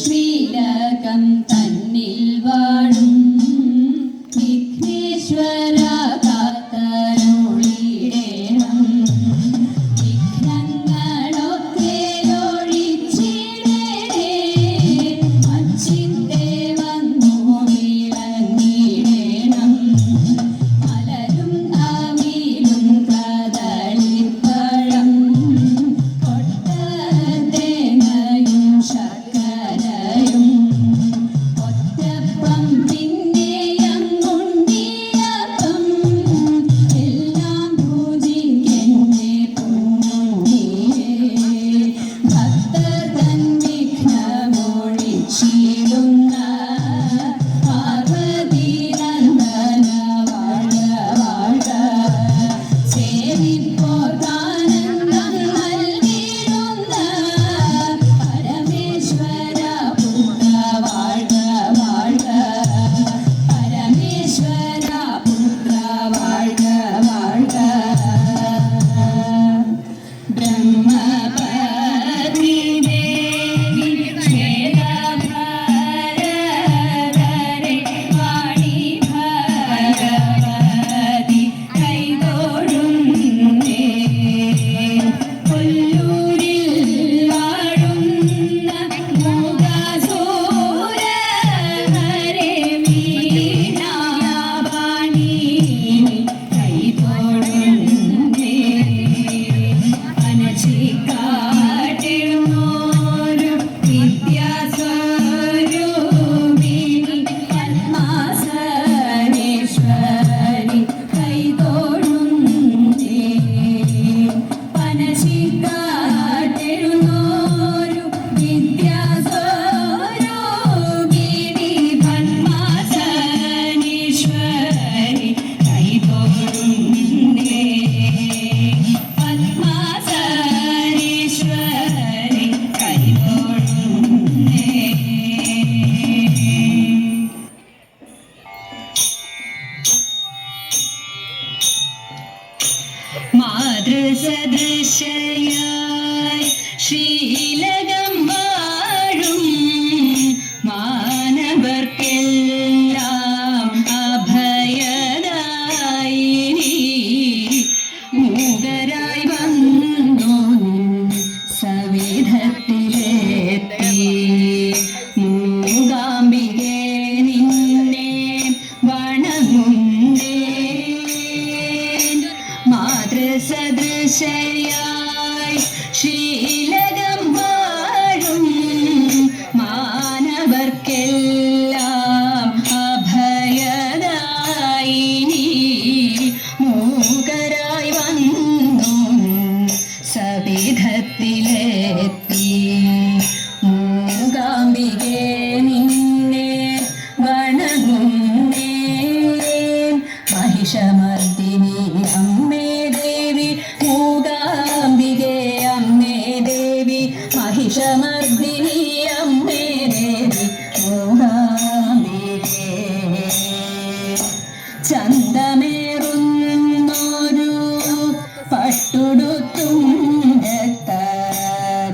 ശ്രീലകം തന്നിൽ വാഴും വിഘ്നേശ്വര കാത്തരുളിടേണം. വിഘ്നങ്ങളൊക്കെ ഒഴിച്ചിടണേ, അച്ചിന്റെ വന്നു വിളങ്ങിടേണം. മലരും അവിലും കദളിപ്പഴം കൊട്ടത്തേങ്ങയും ശർക്കരയും ഒറ്റപ്പം പിന്നെയങ്ങുണ്ടിയപ്പം എല്ലാം പൂജിക്കെന്നെ പൊന്നുണ്ണിയേ. ഭക്തർ തൻ വിഘ്നമൊഴിച്ചിടുന്ന പാർവതി നന്ദന വാഴ വാഴ. സേവിപ്പോർക്കാനന്ദം നൽകിടുന്ന പരമേശ്വര പുത്ര വാഴ വാഴ. പരമേശ്വര പുത്ര വാഴ വാഴ. ബ്രഹ്മപതി ദേവി ശ്വേതഭാരതരെ വാണി ഭഗവതി കൈതൊഴുന്നേ. കൊല്ലൂരിൽ വാഴുന്ന മൂകാസുരഹരെ വീണാപാണി കൈതൊഴുന്നേ. അനച്ചിക്കാട്ടെഴുന്നോരു വിദ്യാസ്വരൂപിണി പത്മാസനേശ്വരി കൈതൊഴുന്നേ. അനച്ചിക്കാട്ടെഴുന്നോരു വിദ്യാസ്വരൂപിണി പത്മാസനേശ്വരി കൈതൊഴുന്നേ. പത്മാസനേശ്വരി കൈതൊഴുന്നേ. മാതൃസദൃശയായി ശ്രീലകം വാഴും മാനവർക്കെല്ലാം അഭയദായിനി മൂകരായി വന്നു സവിധത്തിലെത്തി. മൂകാംബികേ നിന്നെ വണങ്ങുന്നേ. മാതൃസദൃശയായി ശ്രീലകം വാഴും മാനവർക്കെല്ലാം അഭയദായിനി മൂകരായി വന്നു സവിധത്തിലെത്തി. മൂകാംബികേ നിന്നെ വണങ്ങുന്നേ. മഹിഷമർദിനി അമ്മേ ദേവി മൂകാംബികേ അമ്മേ ദേവി. മഹിഷമർദിനി അമ്മേ ദേവി മൂകാംബികേ. ചന്തമേറുന്നൊരു പട്ടുടുത്തും രക്ത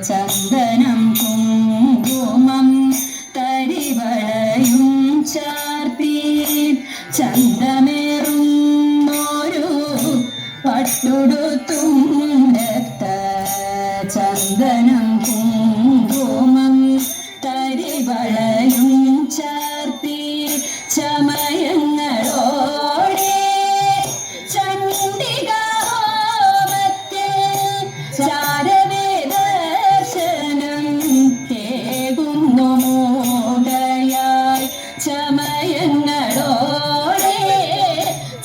ചന്ദനം കുങ്കുമം തരിവളയും ചാർത്തി. ചന്തമേറുന്നൊരു പട്ടുടുത്തും രക്ത ചന്ദനം കുങ്കുമം തരിവളയും ചാർത്തി. ചമയങ്ങളോടെ ചണ്ഡികാഹോമത്തിൽ ചാരവേ ദർശനം കേകുന്നു മൂകയായി. ചമയങ്ങളോടെ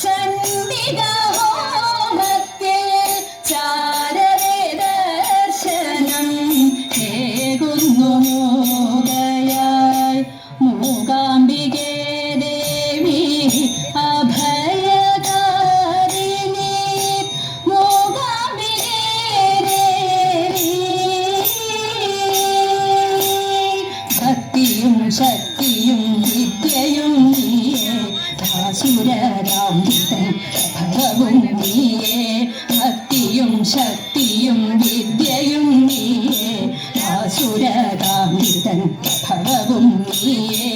ചണ്ഡികാഹോമത്തിൽ ചാരവേ ദർശനം കേകുന്നു മൂകയായി. മൂകാംബികേ ദേവി അഭയകാരിണി. മൂകാംബികേ ദേവി. ഭക്തിയും ശക്തിയും വിദ്യയും നീയേ. ഭാസുരരാംബിതൻ ഭവവും നീയേ. ഭക്തിയും ശക്തിയും വിദ്യയും നീയേ. ഭാസുര തിലകാമൃതൻ ഭവവും നീയേ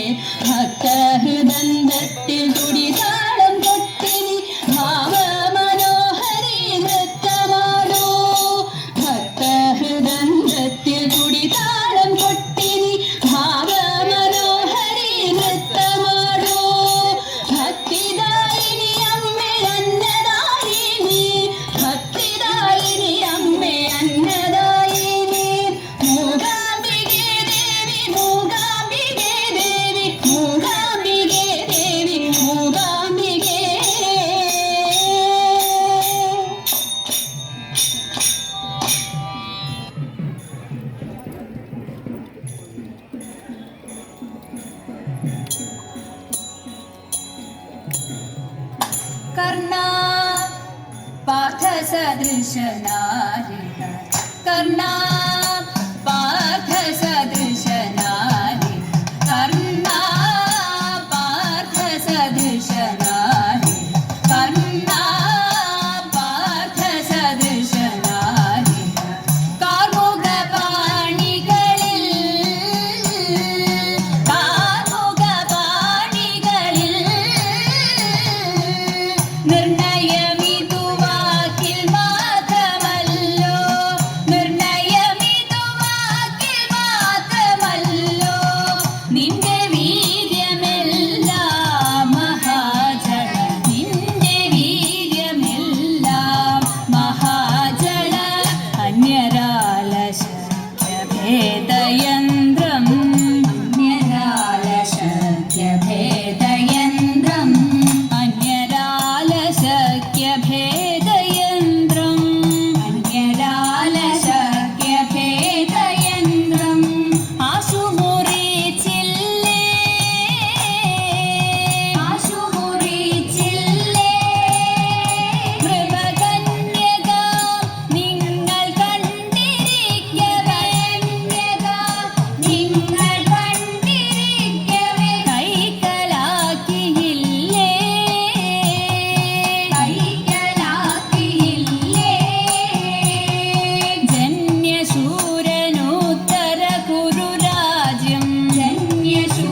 ഭക്തഹൃദന്തത്തിൽ തുടിതാളം കൊട്ടിനി ഭാവമനോഹരി നൃത്തമാടൂ ഭക്തഹൃദന്തത്തിൽ തുടിതാളം കൊട്ടിനി ഭാവമനോഹരി നൃത്തമാടൂ ഭക്തിദായിനി അമ്മേ അന്നദായിനി ഭക്തിദായിനി അമ്മേ അന്നദായിനി മൂകാംബികേ ദേവി മൂകാംബികേ ദേവി മൂകാംബികേ ദേവി മൂകാംബികേ कर्णा पार्थसदृशनारिण कर्णा पार्थसदृशनारि कर्णा पार्थसदृशनारि कर्णा पार्थसदृशनारि കാർമുകപാണികളിൽ നിർണയമിതുവാക്കിൽ മാത്രമല്ലോ നിന്റെ വീര്യമെല്ലാം മഹാജന നിന്റെ വീര്യമെല്ലാം മഹാജന അന്യരാലശഭേദയന്ത്രം അന്യരാലശഭേദയന്ത്രം അന്യരാലശഭേദയന്ത്രം അന്യരാലശഭേദയന്ത്രം ആശുമുറിച്ചില്ലേ ആശുമുറിച്ചില്ലേ കൃപകന്യക നിങ്ങൾ കണ്ടിരിക്കവേ നിങ്ങൾ കണ്ടിരിക്കവേ കൈക്കലാക്കിയില്ലേ കൈക്കലാക്കിയില്ലേ ജന്യശൂരനുത്തര കുരുരാജ്യം ജന്യശൂരനുത്തര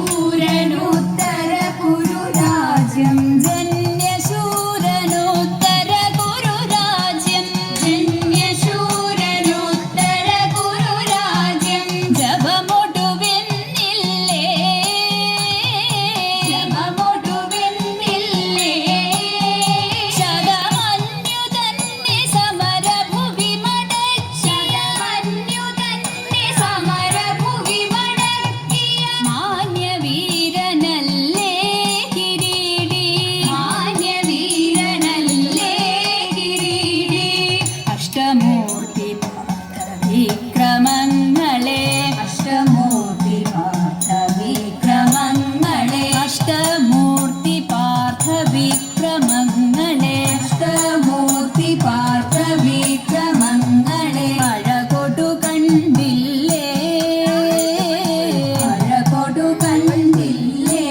കുരുരാജ്യം ജന്യശൂരനുത്തര കുരുരാജ്യം ജന്യശൂരനുത്തര കുരുരാജ്യം ജപമൊടുവെന്നില്ലേ ജപമൊടുവെന്നില്ലേ ശതമന്യു തന്നെ സമരഭുവി മടക്കിയ സമരഭുവി മടക്കിയ മാന്യവീരനല്ലേ കിരീടി മാന്യവീരനല്ലേ കിരീടി അഷ്ടമൂർത്തി വിക്രമങ്ങളെ അഷ്ടമൂർത്തി വിക്രമങ്ങളെ അഷ്ടമൂർത്തി പാർത്ഥ വിക്രമങ്ങളെ അഷ്ടമൂർത്തി പാർത്ഥ വിക്രമങ്ങളെ അഴകൊടു കണ്ടില്ലേ അഴകൊടു കണ്ടില്ലേ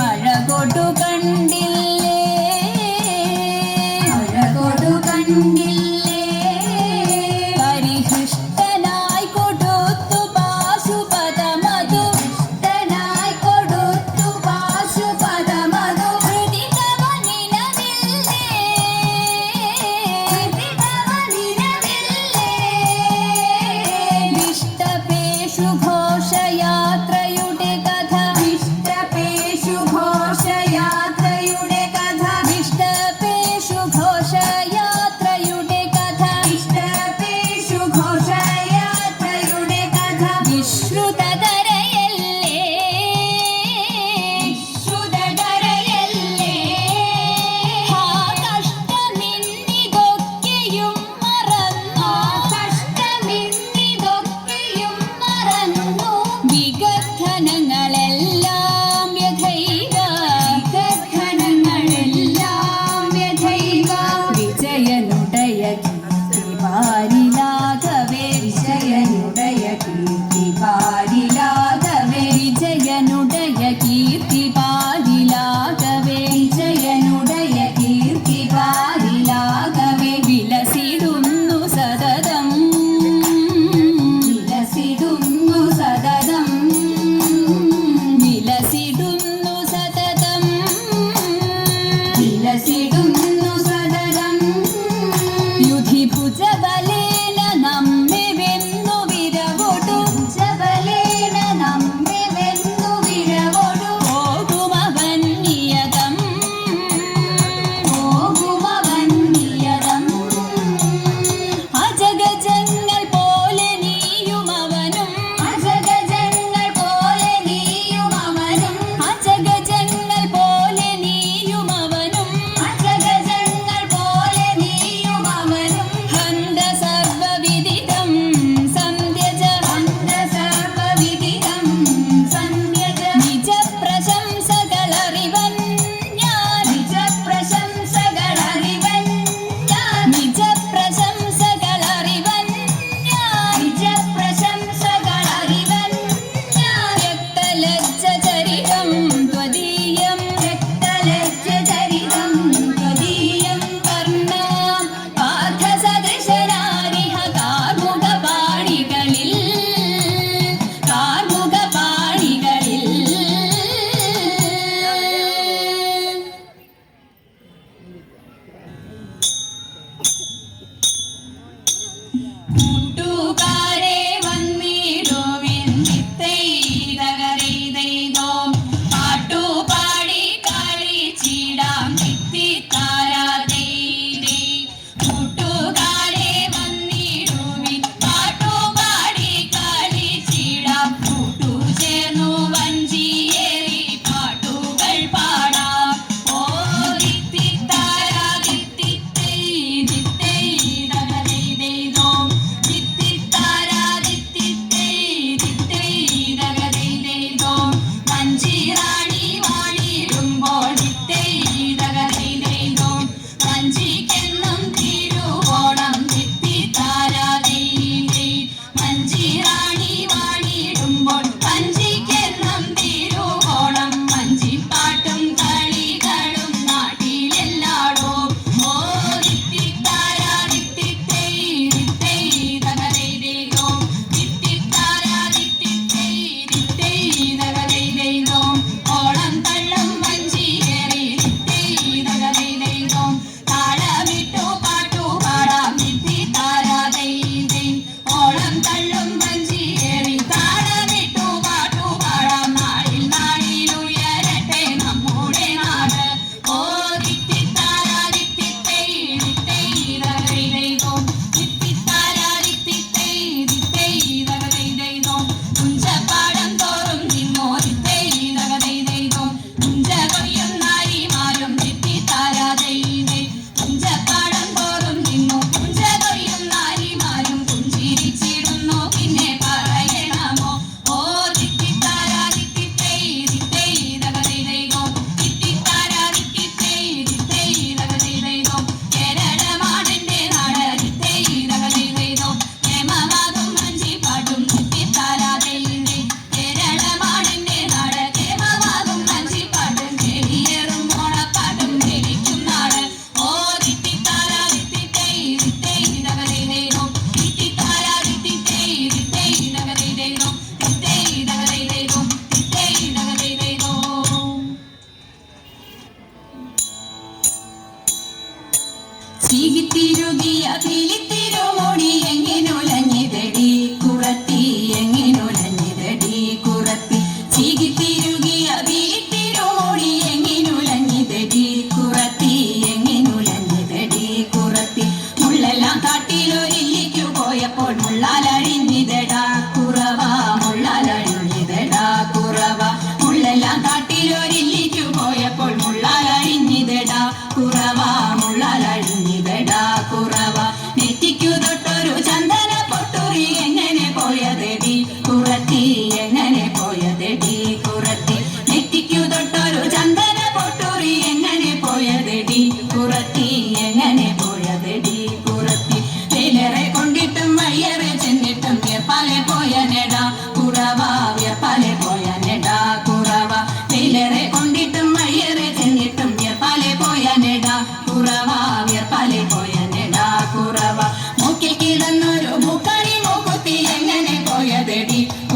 അഴകൊടു കണ്ടില്ലേ അഴകൊടു കണ്ടില്ലേ പരിഹൃഷ്ടനായി കൊടുത്തു പാശുപതമധു ഹൃഷ്ടനായി കൊടുത്തു പാശുപതമധു ഹൃദിതവനിനവില്ലേ ഹൃദിതവനിനവില്ലേ വിഷ്ടപേഷു ഘോഷയാത്രയുടെ കഥ വിഷ്ടപേഷു ഘോഷയാത്രയുടെ കഥ വിഷ്ടപേഷു ഘോഷയാത്രയുടെ കഥ വിഷ്ടപേഷു ഘോഷയാത്രയുടെ കഥ വിശ്രുതധരയല്ലേ വിശ്രുതധരയല്ലേ ഹാ കഷ്ടമിന്നിതൊക്കെയും മറന്നു കഷ്ടമിന്നിതൊക്കെയും മറന്നു വിഗദ്ധനങ്ങളെല്ലാം വ്യഥൈക വിഗദ്ധനങ്ങളെല്ലാം വ്യഥൈക വിജയനുടയ കീർത്തി പാരിലാകവേ വിജയനുടയ കീർത്തി പാരിലാ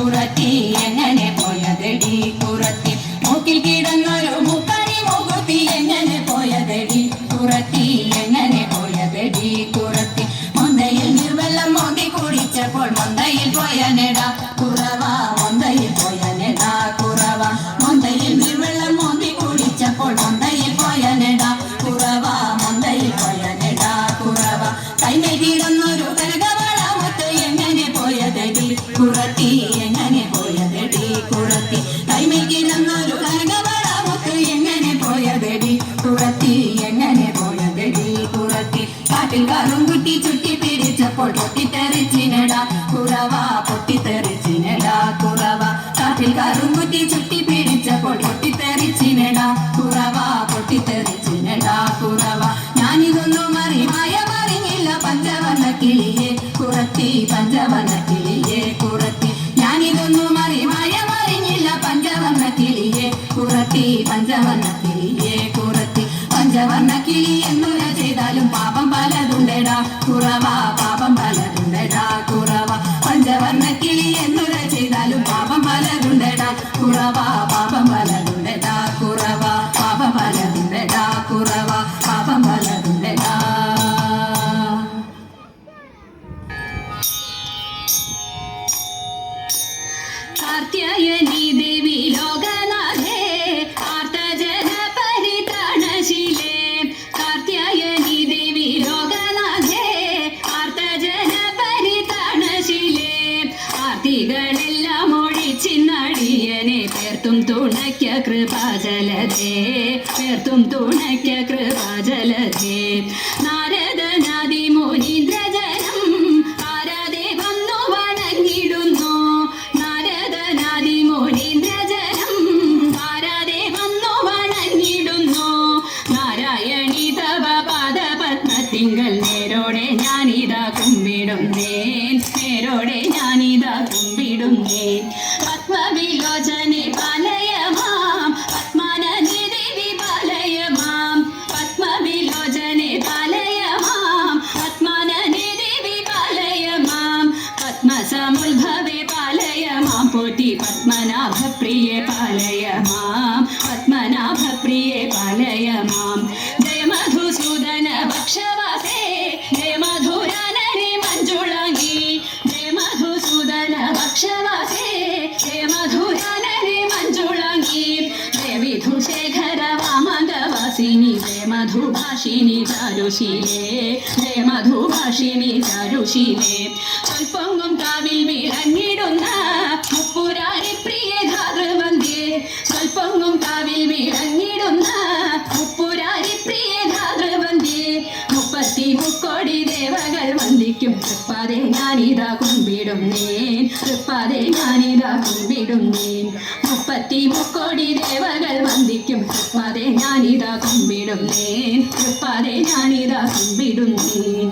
കുറത്തി എങ്ങനെ പോയതെടി കുറത്തി മൂക്കിൽ കിടന്നൊരു മുക്കണി മുകുത്തി എങ്ങനെ പോയതെടി കുറത്തി എങ്ങനെ പോയതെടി കുറത്തി മൊന്തയിൽ നിർവെള്ളം മോന്തി കുടിച്ചപ്പോൾ മൊന്തയിൽ പോയനെടാ കുറവ മൊന്തയിൽ പോയനെടാ കുറവ മൊന്തയിൽ നിർവെള്ളം മോന്തി കുടിച്ചപ്പോൾ മൊന്തയിൽ പോയനെടാ കുറവ മൊന്തയിൽ പോയനെടാ കുറവ കൈമേ കിടന്നൊരു കനകവളമുത്ത് എങ്ങനെ പോയതെടി കുറത്തി എങ്ങനെ പോയതെടി കുറത്തി കൈമേ കിടന്നൊരു കനകവളമുത്ത് എങ്ങനെ പോയതെടി കുറത്തി എങ്ങനെ പോയതെടി കുറത്തി കാട്ടിൽ കാറും കുട്ടി ചുറ്റി പിടിച്ചപ്പോൾ പൊട്ടിത്തെറിച്ചിനടാ കുറവ പൊട്ടിത്തെറിച്ചിനടാ കുറവ കാട്ടിൽ കാറും കുട്ടി ചുറ്റി പിടിച്ചപ്പോൾ പൊട്ടിത്തെറിച്ചിനടാ കുറവ പൊട്ടിത്തെറിച്ചിനടാ കുറവ ഞാനിതൊന്നും അറിഞ്ഞില്ല പഞ്ചവർണ്ണ കിളിയെ കുറത്തി പഞ്ചവർണ്ണ കിളിയെ കുറത്തി ഞാനിതൊന്നും അറിഞ്ഞില്ല പഞ്ചവർണ്ണ കിളിയെ കുറത്തി പഞ്ചവർണ്ണ കിളിയെ കുറത്തി പഞ്ചവർണ്ണ കിളി എന്നുര ചെയ്താലും പാപം പലതുണ്ടെടാ കുറവ പാപം പലതുണ്ടെടാ കുറവ പഞ്ചവർണ്ണ കിളി എന്നുര ചെയ്താലും പാപം പലതുണ്ടെടാ കുറവ പാപം പലതുണ്ടെടാ കുറവ പാപം പലതുണ്ടെടാ കുറവ പാപം പലതുണ്ടെടാ കാർത്യായനി ദേവി ലോകനാഥേ ആർത്തജന പരിത്രാണശീലേ കാർത്യായനി ദേവി ലോകനാഥേ ആർത്തജന പരിത്രാണശീലേ ആർത്തികളെല്ലാം ഒഴിച്ചിന്നടിയനെ പേർത്തും തുണയ്ക്ക കൃപാജലധേ പേർത്തും തുണയ്ക്ക കൃപാജലധേ നാരദനാദി മുനീന്ദ്രജനം ആരാധേ വന്നു വണങ്ങിടുന്നു നാരദനാദി മുനീന്ദ്രജനം ആരാധേ വന്നു വണങ്ങിടുന്നു നാരായണി തവ പാദപത്മത്തിങ്കൽ നേരോടെ ഞാനിതാ കുമ്പിടുന്നേൻ നേരോടെ ഞാനിതാ കുമ്പിടുന്നേൻ പത്മവിലോചനെ പാലയ മാം പത്മാനനിധി വിപാലയ മാം പത്മവിലോചനെ പാലയ മാം പത്മാനനിധി വിപാലയ മാം പത്മസമുദ്ഭവേ പാലയ മാം പോറ്റി പത്മനാഭപ്രിയെ പാലയ മാം പത്മനാഭപ്രിയെ പാലയ മാം ജയ മധുസൂദന ഭക്ഷവാസേ ജയ മധുരാനനി മഞ്ജുളാംഗി ജയ മധുസൂദന ഭക്ഷവാസേ ജയ മധുരാനനി മഞ്ജുളാംഗി ജയ വിധുശേഖര വാമംഗവാസിനി ജയ മധുഭാഷിണി ചാരുശീലേ ജയ മധുഭാഷിണി ചാരുശീലേ സ്വൽപ്പൊങ്ങും കാവിൽ വിളങ്ങിടുന്ന മുപ്പുരാരി പ്രിയ ധാതൃവന്ധ്യേ സ്വൽപ്പൊങ്ങും കാവിൽ വിളങ്ങിടുന്ന മുപ്പുരാരി പ്രിയ ധാതൃവന്ധ്യേ മുപ്പത്തി മുക്കോടി ദേവകൾ വന്ദിക്കും തൃപ്പാതെ ഞാനിതാ കുമ്പിടുന്നേൻ തൃപ്പാതെ ഞാനിതാ കുമ്പിടുന്നേൻ മുപ്പത്തി മുക്കോടി ദേവകൾ വന്ദിക്കും തൃപ്പാതെ ഞാനിതാ കുമ്പിടുന്നേൻ തൃപ്പാതെ ഞാനിതാ കുമ്പിടുന്നേൻ